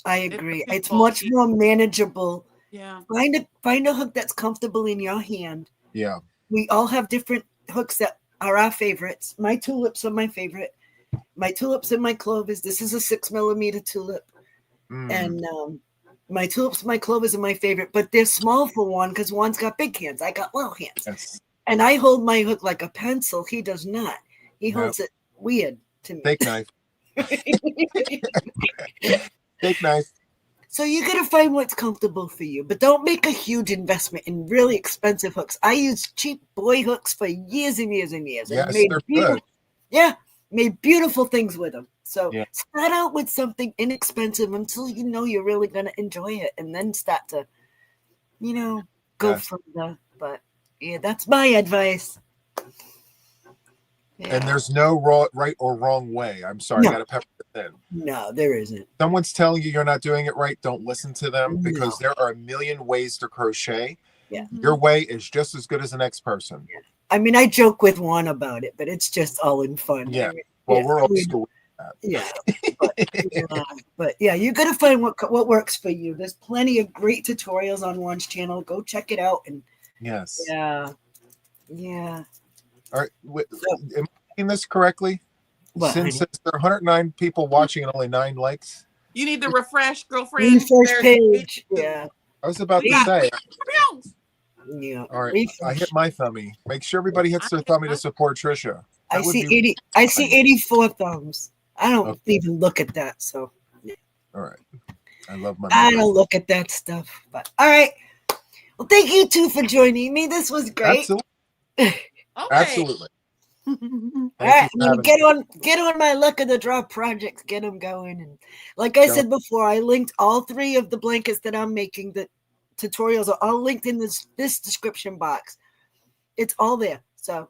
I agree. It's much more manageable. Yeah. Find a hook that's comfortable in your hand. Yeah. We all have different hooks that are our favorites. My tulips are my favorite. My tulips and my clovers. This is a 6mm tulip. And my tulips, my clovers are my favorite, but they're small for Juan because Juan's got big hands. I got little hands. Yes. And I hold my hook like a pencil. He does not. He holds it weird to me. Fake knife. Fake knife. So you got to find what's comfortable for you, but don't make a huge investment in really expensive hooks. I used cheap boy hooks for years and years and years. Yes, they're good. Yeah, made beautiful things with them. So start out with something inexpensive until you know you're really going to enjoy it, and then start to, go further. But that's my advice. Yeah. And there's no right or wrong way. I'm sorry, I got to pepper it in. No, there isn't. Someone's telling you you're not doing it right, don't listen to them because there are a million ways to crochet. Yeah. Your way is just as good as the next person. I mean, I joke with Juan about it, but it's just all in fun. Yeah. Well, Yeah, we're old school. yeah. But yeah, you got to find what works for you. There's plenty of great tutorials on Juan's channel. Go check it out. And Yes. yeah. All right. So, Am I saying this correctly? what, Since honey? there are 109 people watching and only 9 likes. You need to refresh, girlfriend. Refresh There's page. Yeah. I was about we to got say. pounds. Yeah. All right. I Refresh. hit my thumbie. Make sure everybody hits their thumbie to support Trisha. I That would see be 80. I see 84 thumbs. I don't okay. even look at that. So All right. I love my I members. don't look at that stuff. But all right. Well, thank you two for joining me. This was great. Absolutely. Okay. Absolutely. All Thank right, you I'm for gonna having get on my luck of the draw projects, get them going. And like I Go. said before, I linked all 3 of the blankets that I'm making. The tutorials are all linked in this description box. It's all there. So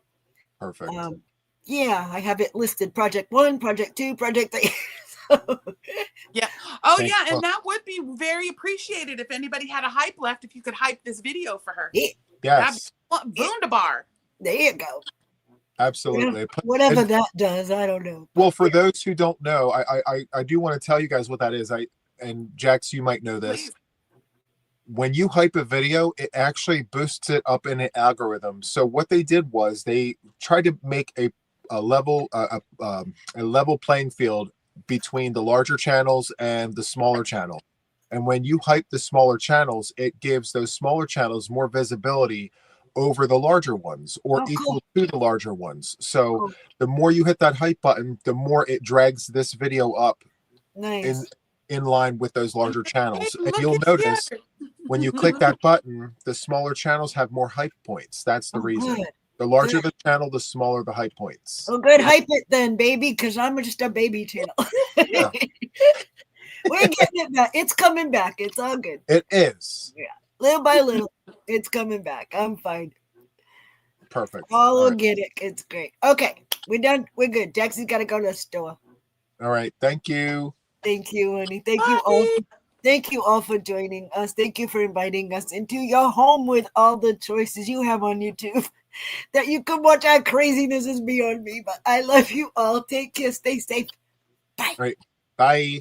Perfect. yeah, I have it listed: project 1, project 2, project 3. So, Yeah. Oh, Thank yeah. you. And that would be very appreciated if anybody had a hype left, if you could hype this video for her. yeah, Yes. That'd be wunderbar. there you go. Absolutely. Whatever And, that does, I don't know. well, for those who don't know, I do want to tell you guys what that is. And Jax, you might know this. Please. When you hype a video, it actually boosts it up in an algorithm. So what they did was they tried to make a level playing field between the larger channels and the smaller channel. And when you hype the smaller channels, it gives those smaller channels more visibility over the larger ones, or equal to the larger ones. So the more you hit that hype button, the more it drags this video up in line with those larger channels. And you'll notice when you click that button, the smaller channels have more hype points. That's the reason. Good. The larger the channel, the smaller the hype points. Oh, good. Hype it then, baby, because I'm just a baby channel. Yeah. We're getting it back. It's coming back. It's all good. It is. Yeah. Little by little, it's coming back. I'm fine. Perfect. All All right. organic. It's great. Okay. We're done. We're good. Jackson's got to go to the store. All right. Thank you. Thank you, honey. Thank you all. Thank you all for joining us. Thank you for inviting us into your home with all the choices you have on YouTube that you can watch. Our craziness is beyond me, but I love you all. Take care. Stay safe. Bye. All right. Bye.